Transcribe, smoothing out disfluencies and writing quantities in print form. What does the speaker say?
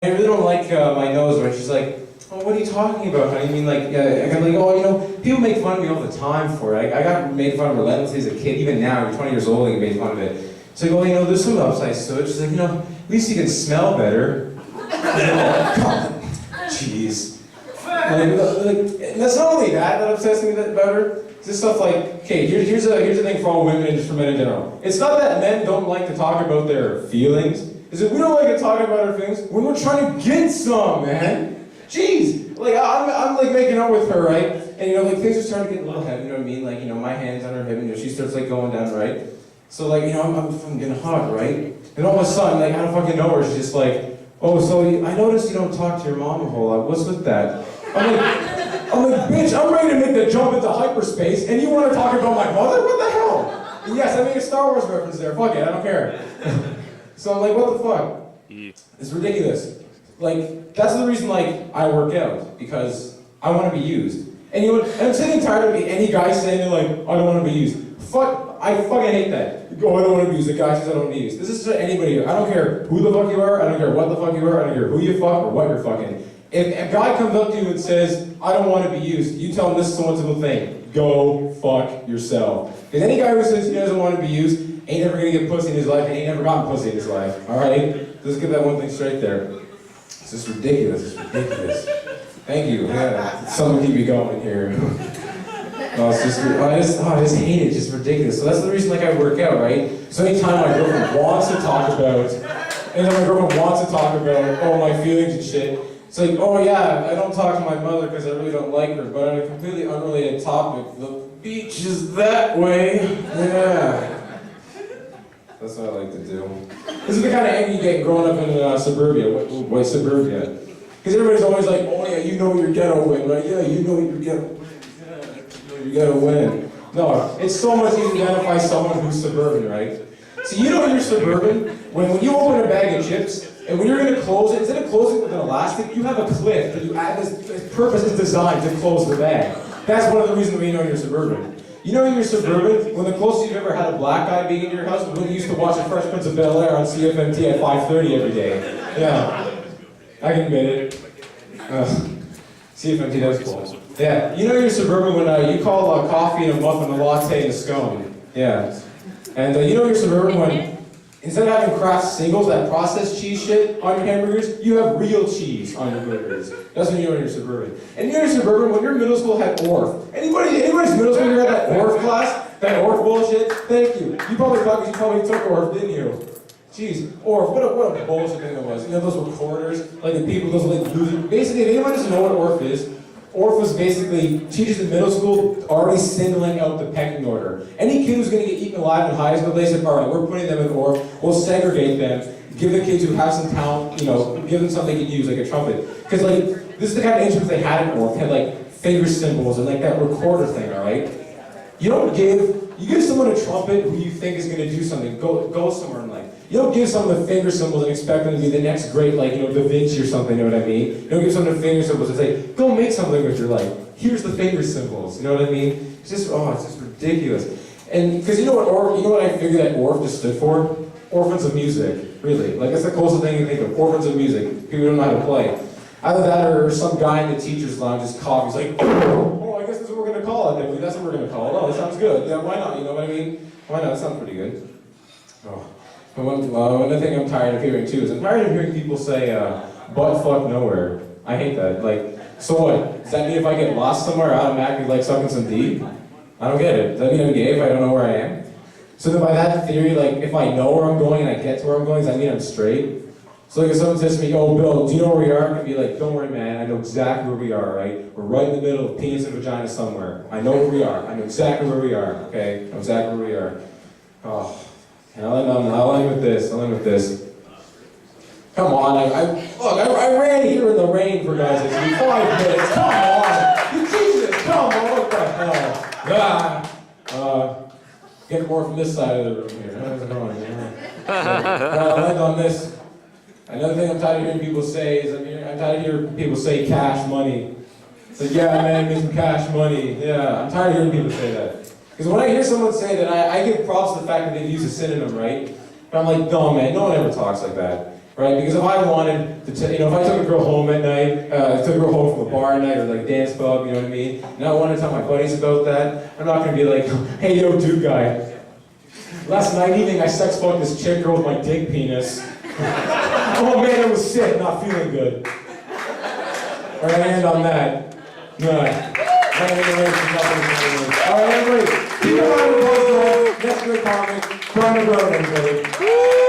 I really don't like my nose, right? She's like, oh, what are you talking about, honey? I mean, like, I'm like, oh, people make fun of me all the time for it. I got made fun of relentlessly as a kid. Even now, you're 20 years old and you made fun of it. It's like, oh, there's some upsides to it. She's like, at least you can smell better. Jeez. Like, that's not only that upsets me about her. It's just stuff like, okay, here's the thing for all women and just for men in general. It's not that men don't like to talk about their feelings. It's that we don't like to talk about our feelings when we're trying to get some, man. Jeez. Like, I'm like making out with her, right? And like things are starting to get a little heavy, you know what I mean? Like, my hand's on her hip and she starts like going down, right? So like, I'm getting hot, right? And all of a sudden, like, I don't fucking know her, she's just like, oh, so I noticed you don't talk to your mom a whole lot. What's with that? I'm like, bitch, I'm ready to make the jump into hyperspace, and you want to talk about my mother? What the hell? And yes, I made a Star Wars reference there. Fuck it, I don't care. So I'm like, what the fuck? Yeah. It's ridiculous. Like, that's the reason, like, I work out, because I want to be used. And and I'm sick and tired of any guy saying, like, I don't want to be used. I fucking hate that. Oh, I don't want to be used. The guy says I don't want to be used. This is to anybody. I don't care who the fuck you are. I don't care what the fuck you are. I don't care who you fuck or what you're fucking. If a guy comes up to you and says, I don't want to be used, you tell him this is one simple thing. Go fuck yourself. Because any guy who says he doesn't want to be used ain't never going to get pussy in his life and ain't never gotten pussy in his life. Alright? Let's get that one thing straight there. It's just ridiculous. It's ridiculous. Thank you. Yeah, someone keep me going here. No, it's just, I just hate it. It's just ridiculous. So that's the reason, like, I work out, right? So anytime my girlfriend wants to talk about, oh, my feelings and shit, it's like, oh yeah, I don't talk to my mother because I really don't like her, but on a completely unrelated topic, the beach is that way. Yeah. That's what I like to do. This is the kind of anger you get growing up in suburbia. Why suburbia? Because everybody's always like, oh yeah, you know your ghetto win, right? Yeah, you know your ghetto win. Yeah, you gotta win. No, it's so much easier to identify someone who's suburban, right? So you know you're suburban when you open a bag of chips, and when you're going to close it, instead of closing it with an elastic, you have a clip that you add. This purpose is designed to close the bag. That's one of the reasons why you know you're suburban. You know you're suburban when the closest you've ever had a black guy being in your house was when you used to watch The Fresh Prince of Bel-Air on CFMT at 5:30 every day. Yeah, I can admit it. CFMT, that's cool. Yeah, you know you're suburban when you call coffee and a muffin, a latte and a scone. Yeah, and you know you're suburban when instead of having Kraft singles, that processed cheese shit on your hamburgers, you have real cheese on your burgers. That's when you know you're suburban. And you know you're suburban when your middle school had ORF. Anybody's middle school had that ORF class? That ORF bullshit? Thank you. You probably thought because you probably took ORF, didn't you? Jeez, ORF, what a bullshit thing that was. Those recorders, like the people, those like losers. Basically, if anyone doesn't know what ORF is, ORF was basically teachers in middle school already singling out the pecking order. Any kid who's going to get eaten alive in high school, they said, all right, we're putting them in ORF, we'll segregate them, give the kids who have some talent, give them something they can use, like a trumpet. Because, like, this is the kind of instruments they had in ORF. They had, like, finger cymbals and, like, that recorder thing, all right? You give someone a trumpet who you think is going to do something, go somewhere in life. You don't give someone the finger cymbals and expect them to be the next great, like, Da Vinci or something, you know what I mean? You don't give someone the finger cymbals and say, go make something with your life. Here's the finger cymbals, you know what I mean? It's just ridiculous. And, because you know what I figured that ORF just stood for? Orphans of music, really. Like, that's the closest thing you think of, orphans of music. People don't know how to play. Either that or some guy in the teacher's lounge just coughs, he's like, oh, I guess that's what we're going to call it, then. That's what we're going to call it. Oh, that sounds good. Yeah, why not? You know what I mean? Why not? That sounds pretty good. Oh. One thing I'm tired of hearing too is I'm tired of hearing people say, butt fuck nowhere. I hate that. Like, so what? Does that mean if I get lost somewhere, I automatically like sucking some D? I don't get it. Does that mean I'm gay if I don't know where I am? So then by that theory, like, if I know where I'm going and I get to where I'm going, does that mean I'm straight? So like if someone says to me, oh Bill, do you know where we are? I'm gonna be like, don't worry man, I know exactly where we are, right? We're right in the middle of penis and vagina somewhere. I know where we are. I know exactly where we are, okay? I know exactly where we are. Oh. And I'll end with this. Come on, I ran here in the rain for guys like 5 minutes. Come on, Jesus, come on, what the hell? Get more from this side of the room here. How's it going? I'll end on this. Another thing I'm tired of hearing people say is, I'm tired of hearing people say cash money. It's like, yeah man, give me some cash money. Yeah, I'm tired of hearing people say that. Because when I hear someone say that, I give props to the fact that they've used a synonym, right? But I'm like, no man, no one ever talks like that. right? Because if I wanted to, if I took a girl home at night, took a girl home from a bar at night or like dance club, you know what I mean? And I wanted to tell my buddies about that, I'm not gonna be like, hey yo, dude guy, last night evening I sex fucked this chick girl with my dick penis. Oh man, it was sick, not feeling good. Alright, I end on that. No. Alright, everybody, keep your mind on the next great comic, Brian McGraw, everybody.